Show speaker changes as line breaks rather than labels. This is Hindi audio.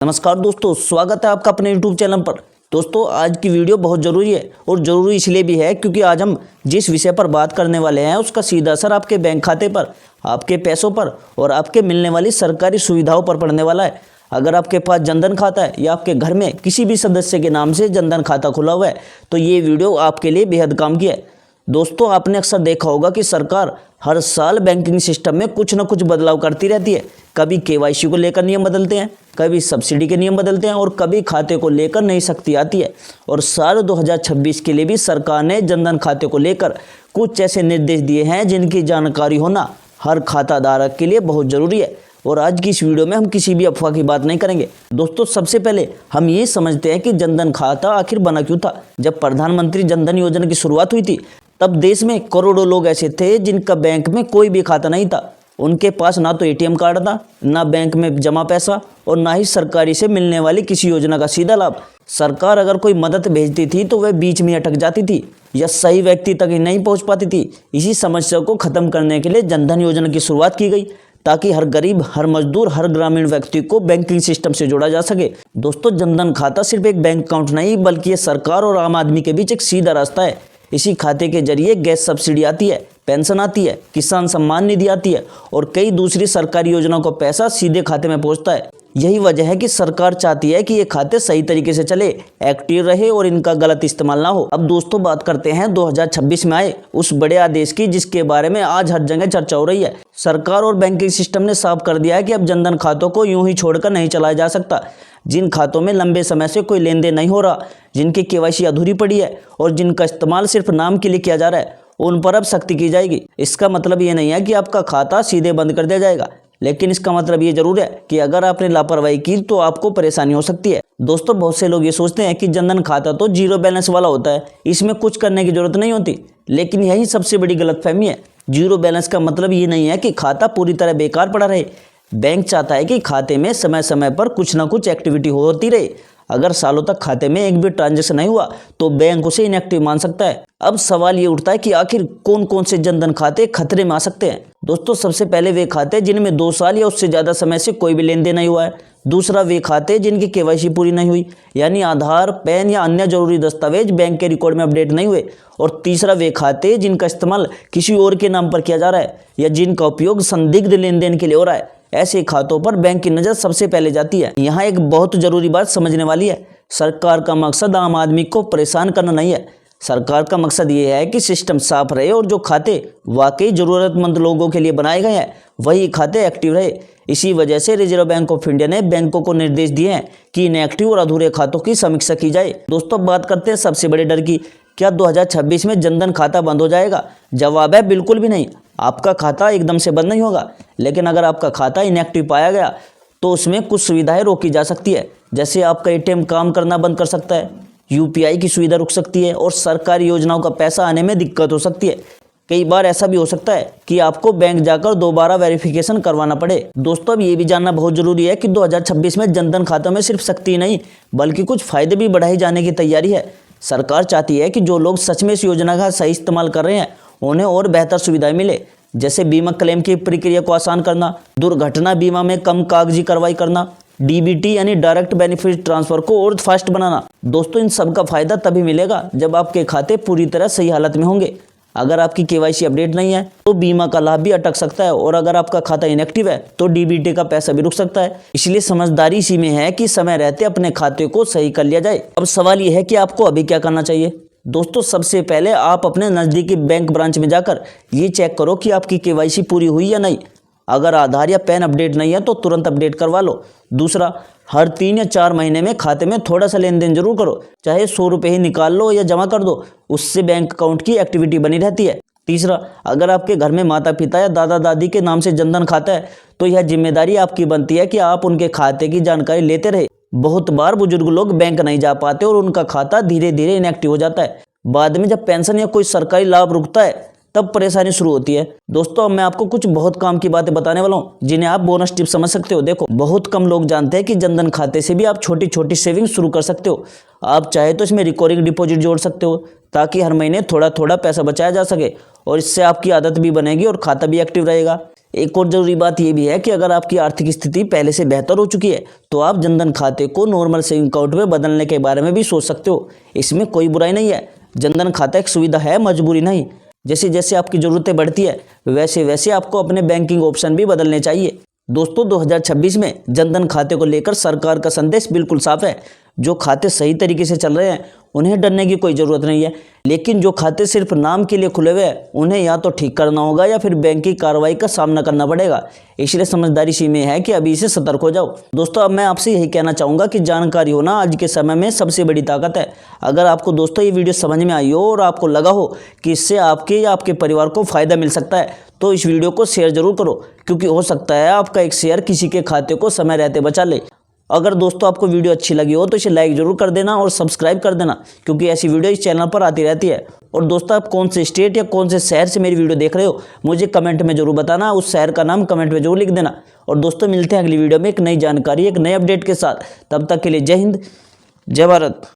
नमस्कार दोस्तों, स्वागत है आपका अपने YouTube चैनल पर। दोस्तों, आज की वीडियो बहुत ज़रूरी है और ज़रूरी इसलिए भी है क्योंकि आज हम जिस विषय पर बात करने वाले हैं उसका सीधा असर आपके बैंक खाते पर, आपके पैसों पर और आपके मिलने वाली सरकारी सुविधाओं पर पड़ने वाला है। अगर आपके पास जनधन खाता है या आपके घर में किसी भी सदस्य के नाम से जनधन खाता खुला हुआ है तो ये वीडियो आपके लिए बेहद काम की है। दोस्तों, आपने अक्सर देखा होगा कि सरकार हर साल बैंकिंग सिस्टम में कुछ न कुछ बदलाव करती रहती है। कभी केवाईसी को लेकर नियम बदलते हैं, कभी सब्सिडी के नियम बदलते हैं और कभी खाते को लेकर नई सख्ती आती है। और साल 2026 के लिए भी सरकार ने जनधन खाते को लेकर कुछ ऐसे निर्देश दिए हैं जिनकी जानकारी होना हर खाता धारक के लिए बहुत ज़रूरी है। और आज की इस वीडियो में हम किसी भी अफवाह की बात नहीं करेंगे। दोस्तों, सबसे पहले हम ये समझते हैं कि जनधन खाता आखिर बना क्यों था। जब प्रधानमंत्री जनधन योजना की शुरुआत हुई थी तब देश में करोड़ों लोग ऐसे थे जिनका बैंक में कोई भी खाता नहीं था। उनके पास ना तो एटीएम कार्ड था, ना बैंक में जमा पैसा और ना ही सरकारी से मिलने वाली किसी योजना का सीधा लाभ। सरकार अगर कोई मदद भेजती थी तो वह बीच में अटक जाती थी या सही व्यक्ति तक ही नहीं पहुंच पाती थी। इसी समस्या को खत्म करने के लिए जनधन योजना की शुरुआत की गई ताकि हर गरीब, हर मजदूर, हर ग्रामीण व्यक्ति को बैंकिंग सिस्टम से जोड़ा जा सके। दोस्तों, जनधन खाता सिर्फ एक बैंक अकाउंट नहीं बल्कि ये सरकार और आम आदमी के बीच एक सीधा रास्ता है। इसी खाते के जरिए गैस सब्सिडी आती है, पेंशन आती है, किसान सम्मान निधि आती है और कई दूसरी सरकारी योजनाओं का पैसा सीधे खाते में पहुंचता है। यही वजह है कि सरकार चाहती है कि ये खाते सही तरीके से चले, एक्टिव रहे और इनका गलत इस्तेमाल ना हो। अब दोस्तों, बात करते हैं 2026 में आए उस बड़े आदेश की जिसके बारे में आज हर जगह चर्चा हो रही है। सरकार और बैंकिंग सिस्टम ने साफ कर दिया है कि अब जनधन खातों को यूं ही छोड़कर नहीं चलाया जा सकता। जिन खातों में लंबे समय से कोई लेन देन नहीं हो रहा, जिनकी केवाईसी अधूरी पड़ी है और जिनका इस्तेमाल सिर्फ नाम के लिए किया जा रहा है, उन पर अब सख्ती की जाएगी। इसका मतलब ये नहीं है कि आपका खाता सीधे बंद कर दिया जाएगा, लेकिन इसका मतलब ये जरूर है कि अगर आपने लापरवाही की तो आपको परेशानी हो सकती है। दोस्तों, बहुत से लोग ये सोचते हैं कि जनधन खाता तो जीरो बैलेंस वाला होता है, इसमें कुछ करने की जरूरत नहीं होती, लेकिन यही सबसे बड़ी गलतफहमी है। जीरो बैलेंस का मतलब ये नहीं है कि खाता पूरी तरह बेकार पड़ा रहे। बैंक चाहता है कि खाते में समय समय पर कुछ ना कुछ एक्टिविटी होती रहे। अगर सालों तक खाते में एक भी ट्रांजैक्शन नहीं हुआ तो बैंक उसे इनएक्टिव मान सकता है। अब सवाल ये उठता है कि आखिर कौन कौन से जनधन खाते खतरे में आ सकते हैं। दोस्तों, सबसे पहले वे खाते जिनमें 2 साल या उससे ज़्यादा समय से कोई भी लेन देन नहीं हुआ है। दूसरा, वे खाते जिनकी केवाईसी पूरी नहीं हुई, यानी आधार, पैन या अन्य जरूरी दस्तावेज बैंक के रिकॉर्ड में अपडेट नहीं हुए। और तीसरा, वे खाते जिनका इस्तेमाल किसी और के नाम पर किया जा रहा है या जिनका उपयोग संदिग्ध लेन देन के लिए हो रहा है। ऐसे खातों पर बैंक की नज़र सबसे पहले जाती है। यहाँ एक बहुत जरूरी बात समझने वाली है। सरकार का मकसद आम आदमी को परेशान करना नहीं है। सरकार का मकसद ये है कि सिस्टम साफ रहे और जो खाते वाकई ज़रूरतमंद लोगों के लिए बनाए गए हैं वही खाते एक्टिव रहे। इसी वजह से रिजर्व बैंक ऑफ इंडिया ने बैंकों को निर्देश दिए हैं कि इनएक्टिव और अधूरे खातों की समीक्षा की जाए। दोस्तों, बात करते हैं सबसे बड़े डर की। क्या 2026 में जनधन खाता बंद हो जाएगा? जवाब है बिल्कुल भी नहीं। आपका खाता एकदम से बंद नहीं होगा, लेकिन अगर आपका खाता इनएक्टिव पाया गया तो उसमें कुछ सुविधाएं रोकी जा सकती है। जैसे आपका एटीएम काम करना बंद कर सकता है, यूपीआई की सुविधा रुक सकती है और सरकारी योजनाओं का पैसा आने में दिक्कत हो सकती है। कई बार ऐसा भी हो सकता है कि आपको बैंक जाकर दोबारा वेरिफिकेशन करवाना पड़े। दोस्तों, अब ये भी जानना बहुत जरूरी है कि 2026 में जनधन खातों में सिर्फ सख्ती नहीं बल्कि कुछ फायदे भी बढ़ाए जाने की तैयारी है। सरकार चाहती है कि जो लोग सच में इस योजना का सही इस्तेमाल कर रहे हैं उन्हें और बेहतर सुविधाएं मिले, जैसे बीमा क्लेम की प्रक्रिया को आसान करना, दुर्घटना बीमा में कम कागजी कार्रवाई करना, डीबीटी यानी डायरेक्ट बेनिफिट ट्रांसफर को और फास्ट बनाना। दोस्तों, इन सब का फायदा तभी मिलेगा जब आपके खाते पूरी तरह सही हालत में होंगे। अगर आपकी केवाईसी अपडेट नहीं है तो बीमा का लाभ भी अटक सकता है और अगर आपका खाता इनएक्टिव है तो डीबीटी का पैसा भी रुक सकता है। इसलिए समझदारी इसी में है कि समय रहते अपने खाते को सही कर लिया जाए। अब सवाल यह है कि आपको अभी क्या करना चाहिए। दोस्तों, सबसे पहले आप अपने नज़दीकी बैंक ब्रांच में जाकर ये चेक करो कि आपकी केवाईसी पूरी हुई या नहीं। अगर आधार या पैन अपडेट नहीं है तो तुरंत अपडेट करवा लो। दूसरा, हर 3 या 4 महीने में खाते में थोड़ा सा लेन देन जरूर करो, चाहे 100 रुपये ही निकाल लो या जमा कर दो, उससे बैंक अकाउंट की एक्टिविटी बनी रहती है। तीसरा, अगर आपके घर में माता पिता या दादा दादी के नाम से जनधन खाता है तो यह जिम्मेदारी आपकी बनती है कि आप उनके खाते की जानकारी लेते रहे। बहुत बार बुजुर्ग लोग बैंक नहीं जा पाते और उनका खाता धीरे धीरे इनएक्टिव हो जाता है। बाद में जब पेंशन या कोई सरकारी लाभ रुकता है तब परेशानी शुरू होती है। दोस्तों अब मैं आपको कुछ बहुत काम की बातें बताने वाला हूँ जिन्हें आप बोनस टिप समझ सकते हो। देखो, बहुत कम लोग जानते हैं कि जनधन खाते से भी आप छोटी छोटी सेविंग शुरू कर सकते हो। आप चाहे तो इसमें रिकरिंग डिपॉजिट जोड़ सकते हो ताकि हर महीने थोड़ा थोड़ा पैसा बचाया जा सके और इससे आपकी आदत भी बनेगी और खाता भी एक्टिव रहेगा। एक और जरूरी बात यह भी है कि अगर आपकी आर्थिक स्थिति पहले से बेहतर हो चुकी है तो आप जनधन खाते को नॉर्मल सेविंग अकाउंट में बदलने के बारे में भी सोच सकते हो। इसमें कोई बुराई नहीं है। जनधन खाता एक सुविधा है, मजबूरी नहीं। जैसे जैसे आपकी ज़रूरतें बढ़ती है वैसे वैसे आपको अपने बैंकिंग ऑप्शन भी बदलने चाहिए। दोस्तों 2026 में जनधन खाते को लेकर सरकार का संदेश बिल्कुल साफ है। जो खाते सही तरीके से चल रहे हैं उन्हें डरने की कोई ज़रूरत नहीं है, लेकिन जो खाते सिर्फ नाम के लिए खुले हुए हैं उन्हें या तो ठीक करना होगा या फिर बैंक की कार्रवाई का सामना करना पड़ेगा। इसलिए समझदारी इसी में है कि अभी से सतर्क हो जाओ। दोस्तों अब मैं आपसे यही कहना चाहूँगा कि जानकारी होना आज के समय में सबसे बड़ी ताकत है। अगर आपको दोस्तों ये वीडियो समझ में आई हो और आपको लगा हो कि इससे आपके या आपके परिवार को फ़ायदा मिल सकता है तो इस वीडियो को शेयर जरूर करो, क्योंकि हो सकता है आपका एक शेयर किसी के खाते को समय रहते बचा ले। अगर दोस्तों आपको वीडियो अच्छी लगी हो तो इसे लाइक जरूर कर देना और सब्सक्राइब कर देना, क्योंकि ऐसी वीडियो इस चैनल पर आती रहती है। और दोस्तों आप कौन से स्टेट या कौन से शहर से मेरी वीडियो देख रहे हो मुझे कमेंट में जरूर बताना, उस शहर का नाम कमेंट में जरूर लिख देना। और दोस्तों मिलते हैं अगली वीडियो में एक नई जानकारी एक नए अपडेट के साथ। तब तक के लिए जय हिंद, जय भारत।